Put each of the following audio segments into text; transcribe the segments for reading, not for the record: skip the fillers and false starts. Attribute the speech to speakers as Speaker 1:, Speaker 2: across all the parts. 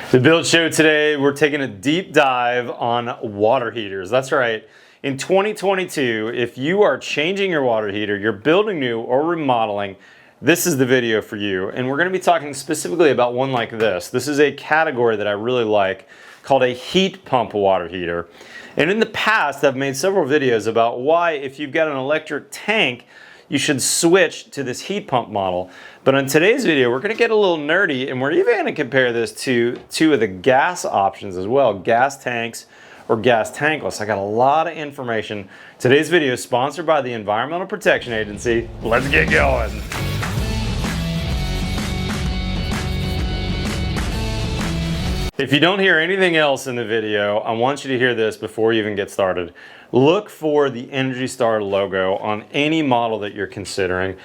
Speaker 1: The Build Show today, we're taking a deep dive on water heaters. That's right. In 2022, if you are changing your water heater, you're building new or remodeling, this is the video for you. And we're going to be talking specifically about one like this. This is a category that I really like called a heat pump water heater. And in the past, I've made several videos about why, if you've got an electric tank, you should switch to this heat pump model. But on today's video, we're gonna get a little nerdy, and we're even gonna compare this to two of the gas options as well, gas tanks or gas tankless. I got a lot of information. Today's video is sponsored by the Environmental Protection Agency. Let's get going. If you don't hear anything else in the video, I want you to hear this before you even get started. Look for the Energy Star logo on any model that you're considering.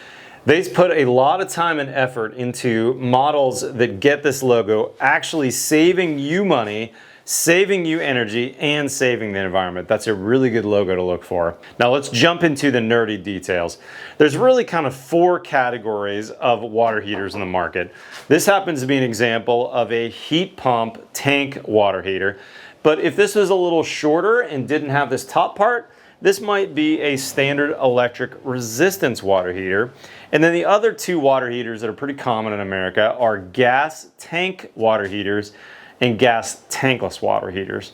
Speaker 1: They've put a lot of time and effort into models that get this logo, actually saving you money, saving you energy, and saving the environment. That's a really good logo to look for. Now let's jump into the nerdy details. There's really kind of four categories of water heaters in the market. This happens to be an example of a heat pump tank water heater. But if this was a little shorter and didn't have this top part, this might be a standard electric resistance water heater. And then the other two water heaters that are pretty common in America are gas tank water heaters and gas tankless water heaters.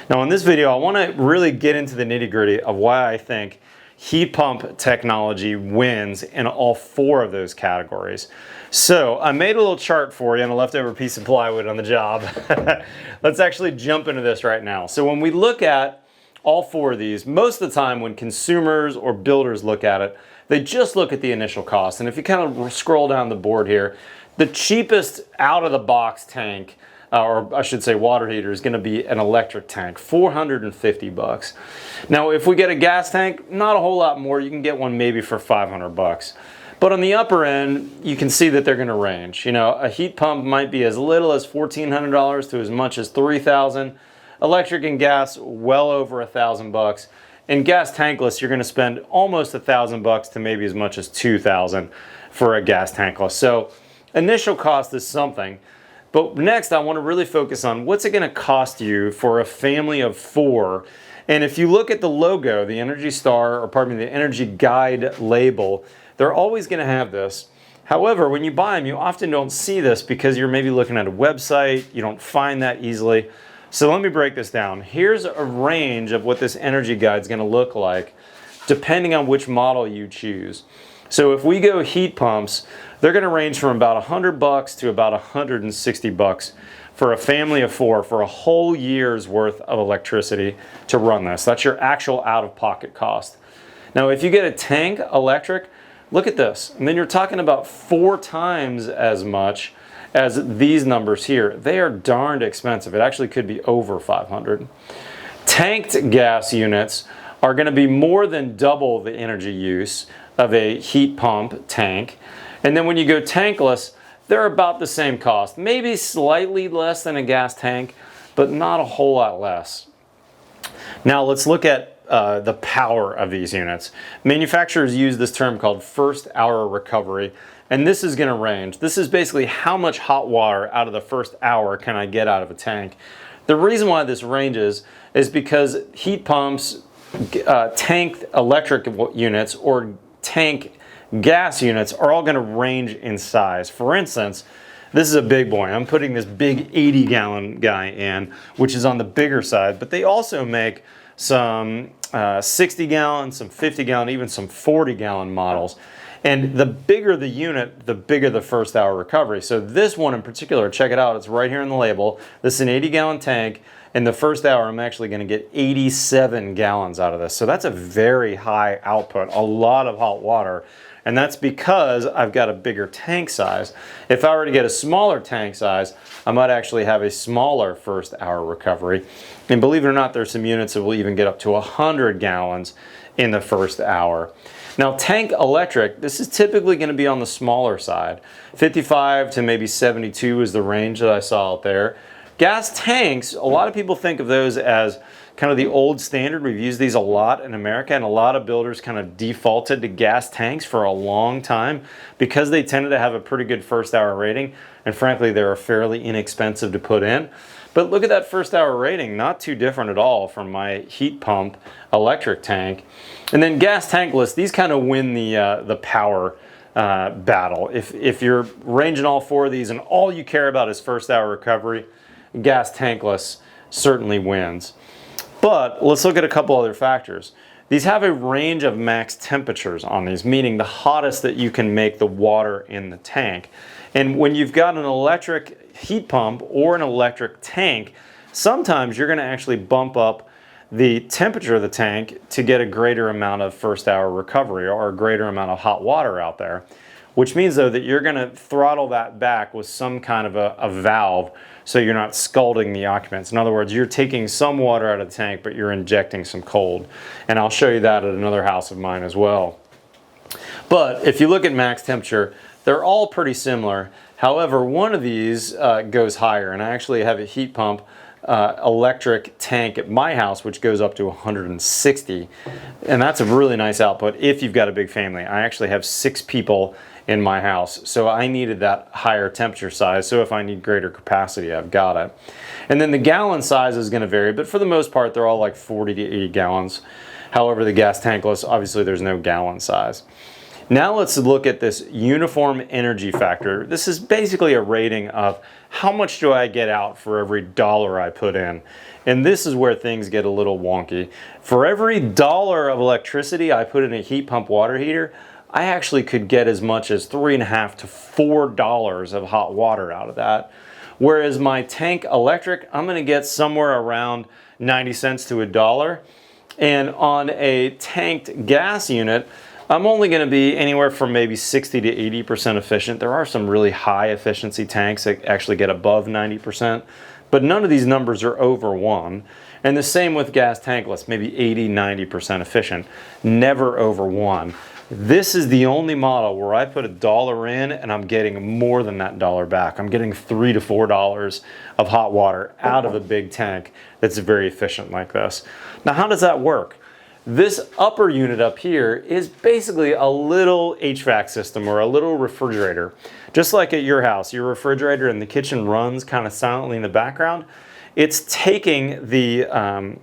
Speaker 1: Now in this video, I want to really get into the nitty-gritty of why I think heat pump technology wins in all four of those categories. So I made a little chart for you on a leftover piece of plywood on the job. Let's actually jump into this right now. So when we look at all four of these, most of the time when consumers or builders look at it, they just look at the initial cost. And if you kind of scroll down the board here, the cheapest out-of-the-box tank, or I should say water heater, is going to be an electric tank, $450. Now if we get a gas tank, not a whole lot more. You can get one maybe for $500. But on the upper end, you can see that they're going to range. You know, a heat pump might be as little as $1,400 to as much as $3,000. Electric and gas, well over $1,000. And gas tankless, you're going to spend almost $1,000 to maybe as much as $2,000 for a gas tankless. So initial cost is something. But next, I want to really focus on what's it going to cost you for a family of four. And if you look at the logo, the Energy Star, or pardon me, the Energy Guide label, they're always going to have this. However, when you buy them, you often don't see this because you're maybe looking at a website. You don't find that easily. So let me break this down. Here's a range of what this Energy Guide is going to look like depending on which model you choose. So if we go heat pumps, they're going to range from about $100 to about $160 for a family of four for a whole year's worth of electricity to run this. That's your actual out-of-pocket cost. Now if you get a tank electric, look at this. And then you're talking about 4 times as much as these numbers here. They are darned expensive. It actually could be over $500. Tanked gas units are going to be more than double the energy use of a heat pump tank. And then when you go tankless, they're about the same cost. Maybe slightly less than a gas tank, but not a whole lot less. Now let's look at the power of these units. Manufacturers use this term called first hour recovery, and this is going to range. This is basically how much hot water out of the first hour can I get out of a tank. The reason why this ranges is because heat pumps, tank electric units, or tank gas units are all going to range in size. For instance, this is a big boy. I'm putting this big 80-gallon guy in, which is on the bigger side, but they also make some 60-gallon, some 50-gallon, even some 40-gallon models. And the bigger the unit, the bigger the first hour recovery. So this one in particular, check it out, it's right here in the label. This is an 80-gallon tank. In the first hour, I'm actually going to get 87 gallons out of this. So that's a very high output, a lot of hot water. And that's because I've got a bigger tank size. If I were to get a smaller tank size, I might actually have a smaller first hour recovery. And believe it or not, there's some units that will even get up to 100 gallons in the first hour. Now tank electric, this is typically going to be on the smaller side. 55 to maybe 72 is the range that I saw out there. Gas tanks, a lot of people think of those as kind of the old standard. We've used these a lot in America, and a lot of builders kind of defaulted to gas tanks for a long time because they tended to have a pretty good first hour rating, and frankly, they were fairly inexpensive to put in. But look at that first hour rating, not too different at all from my heat pump electric tank. And then gas tankless, these kind of win the power battle. If you're ranging all four of these and all you care about is first hour recovery, gas tankless certainly wins. But let's look at a couple other factors. These have a range of max temperatures on these, meaning the hottest that you can make the water in the tank. And when you've got an electric heat pump or an electric tank, sometimes you're going to actually bump up the temperature of the tank to get a greater amount of first hour recovery or a greater amount of hot water out there, which means though that you're going to throttle that back with some kind of a valve so you're not scalding the occupants. In other words, you're taking some water out of the tank, but you're injecting some cold. And I'll show you that at another house of mine as well. But if you look at max temperature, they're all pretty similar. However, one of these goes higher, and I actually have a heat pump electric tank at my house which goes up to 160, and that's a really nice output if you've got a big family. I actually have 6 people in my house, so I needed that higher temperature size, so if I need greater capacity, I've got it. And then the gallon size is going to vary, but for the most part they're all like 40 to 80 gallons. However, the gas tankless, obviously there's no gallon size. Now let's look at this uniform energy factor. This is basically a rating of how much do I get out for every dollar I put in. And this is where things get a little wonky. For every dollar of electricity I put in a heat pump water heater, I actually could get as much as $3.50 to $4 of hot water out of that. Whereas my tank electric, I'm gonna get somewhere around 90 cents to $1. And on a tanked gas unit, I'm only going to be anywhere from maybe 60 to 80% efficient. There are some really high efficiency tanks that actually get above 90%, but none of these numbers are over 1. And the same with gas tankless, maybe 80, 90% efficient, never over 1. This is the only model where I put $1 in and I'm getting more than that dollar back. I'm getting $3 to $4 of hot water out of a big tank that's very efficient like this. Now, how does that work? This upper unit up here is basically a little HVAC system or a little refrigerator. Just like at your house, your refrigerator in the kitchen runs kind of silently in the background. It's taking the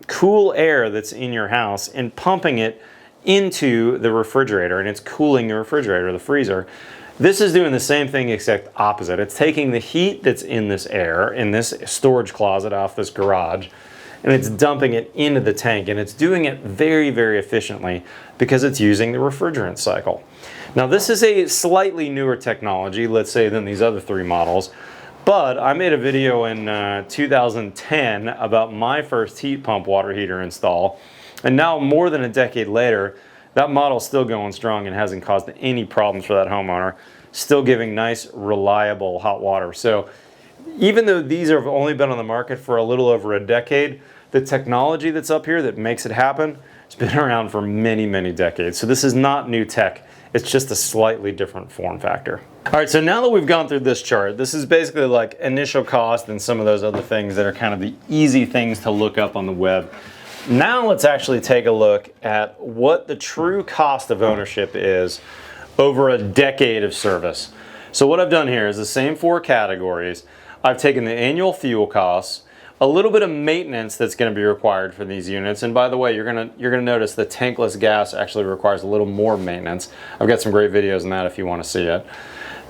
Speaker 1: cool air that's in your house and pumping it into the refrigerator, and it's cooling the refrigerator, the freezer. This is doing the same thing except opposite. It's taking the heat that's in this air, in this storage closet off this garage, and it's dumping it into the tank, and it's doing it very, very efficiently because it's using the refrigerant cycle. Now, this is a slightly newer technology, let's say, than these other 3 models, but I made a video in 2010 about my first heat pump water heater install, and now more than a decade later, that model's still going strong and hasn't caused any problems for that homeowner, still giving nice, reliable hot water. So even though these have only been on the market for a little over a decade, the technology that's up here that makes it happen has been around for many, many decades. So this is not new tech. It's just a slightly different form factor. All right, so now that we've gone through this chart, this is basically like initial cost and some of those other things that are kind of the easy things to look up on the web. Now let's actually take a look at what the true cost of ownership is over a decade of service. So what I've done here is the same 4 categories. I've taken the annual fuel costs, a little bit of maintenance that's going to be required for these units, and by the way, you're gonna notice the tankless gas actually requires a little more maintenance. I've got some great videos on that if you want to see it.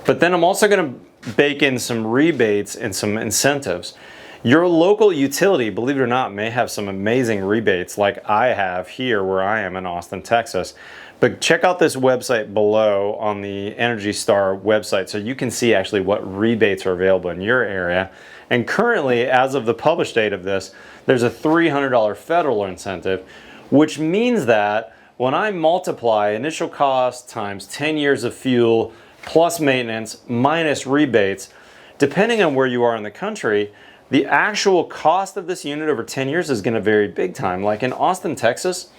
Speaker 1: But then I'm also going to bake in some rebates and some incentives. Your local utility, believe it or not, may have some amazing rebates like I have here where I am in Austin, Texas. But check out this website below on the Energy Star website so you can see actually what rebates are available in your area. And currently, as of the published date of this, there's a $300 federal incentive, which means that when I multiply initial cost times 10 years of fuel plus maintenance minus rebates, depending on where you are in the country, the actual cost of this unit over 10 years is going to vary big time. Like in Austin, Texas,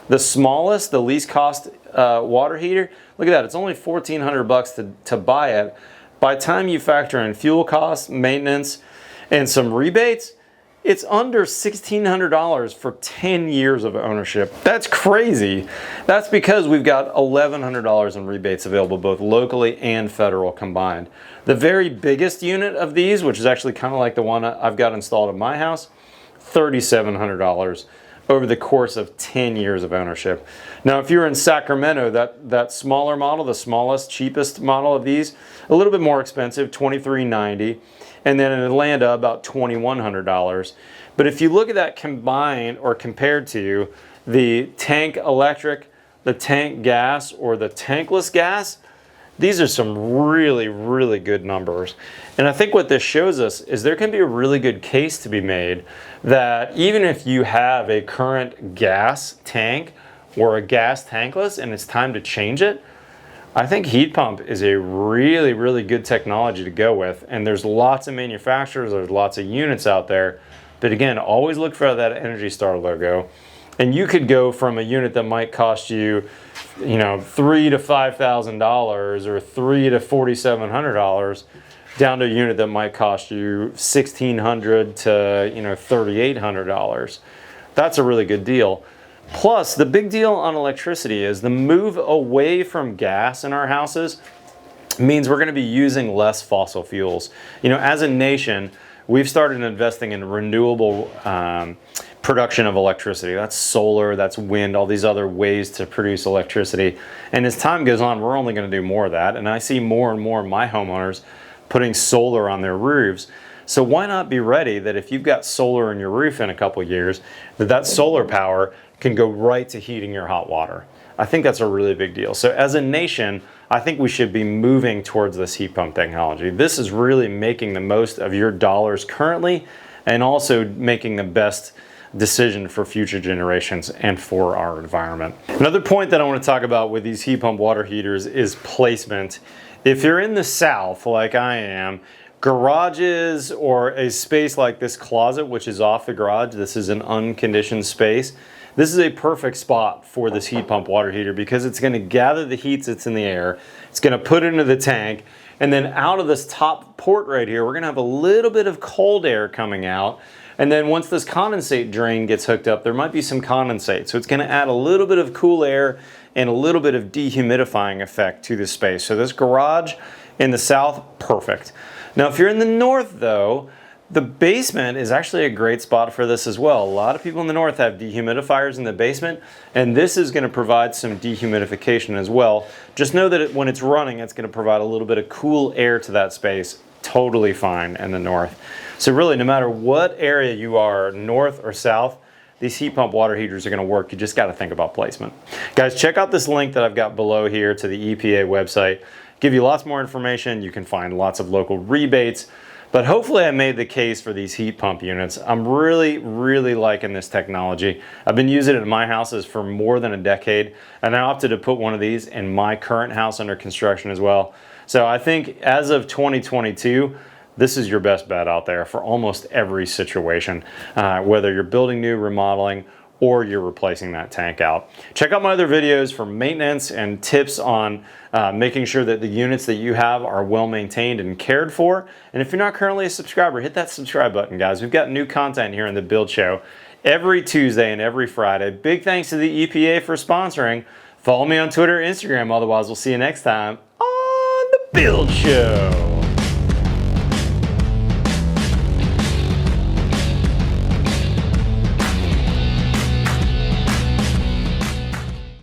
Speaker 1: the smallest, the least cost water heater, look at that, it's only $1,400 to buy it. By the time you factor in fuel costs, maintenance, and some rebates, It's under $1,600 for 10 years of ownership. That's crazy. That's because we've got $1,100 in rebates available both locally and federal combined. The very biggest unit of these, which is actually kind of like the one I've got installed at my house, $3,700 over the course of 10 years of ownership. Now, if you're in Sacramento, that smaller model, the smallest, cheapest model of these, a little bit more expensive, $2,390. And then in Atlanta, about $2,100. But if you look at that combined or compared to the tank electric, the tank gas, or the tankless gas, these are some really, really good numbers. And I think what this shows us is there can be a really good case to be made that even if you have a current gas tank or a gas tankless and it's time to change it, I think heat pump is a really, really good technology to go with. And there's lots of manufacturers, there's lots of units out there. But again, always look for that Energy Star logo. And you could go from a unit that might cost you, $3,000 to $5,000 or $3,000 to $4,700 down to a unit that might cost you $1,600 to $3,800. That's a really good deal. Plus, the big deal on electricity is the move away from gas in our houses means we're going to be using less fossil fuels. As a nation, we've started investing in renewable production of electricity. That's solar, that's wind, all these other ways to produce electricity. And as time goes on, we're only going to do more of that. And I see more and more of my homeowners putting solar on their roofs. So why not be ready that if you've got solar in your roof in a couple of years, that solar power can go right to heating your hot water. I think that's a really big deal. So as a nation, I think we should be moving towards this heat pump technology. This is really making the most of your dollars currently and also making the best decision for future generations and for our environment. Another point that I want to talk about with these heat pump water heaters is placement. If you're in the South, like I am, garages or a space like this closet, which is off the garage, this is an unconditioned space. This is a perfect spot for this heat pump water heater because it's going to gather the heat that's in the air, it's going to put it into the tank, and then out of this top port right here, we're going to have a little bit of cold air coming out. And then once this condensate drain gets hooked up, there might be some condensate. So it's going to add a little bit of cool air and a little bit of dehumidifying effect to this space. So this garage in the South, perfect. Now, if you're in the North, though, the basement is actually a great spot for this as well. A lot of people in the North have dehumidifiers in the basement, and this is going to provide some dehumidification as well. Just know that when it's running, it's going to provide a little bit of cool air to that space. Totally fine in the North. So really, no matter what area you are, North or South, these heat pump water heaters are going to work. You just got to think about placement. Guys, check out this link that I've got below here to the EPA website. Give you lots more information. You can find lots of local rebates. But hopefully I made the case for these heat pump units. I'm really, really liking this technology. I've been using it in my houses for more than a decade, and I opted to put one of these in my current house under construction as well. So I think as of 2022, this is your best bet out there for almost every situation, whether you're building new, remodeling, or you're replacing that tank out. Check out my other videos for maintenance and tips on making sure that the units that you have are well maintained and cared for. And if you're not currently a subscriber, hit that subscribe button, guys. We've got new content here in the Build Show every Tuesday and every Friday. Big thanks to the EPA for sponsoring. Follow me on Twitter, Instagram. Otherwise, we'll see you next time on the Build Show.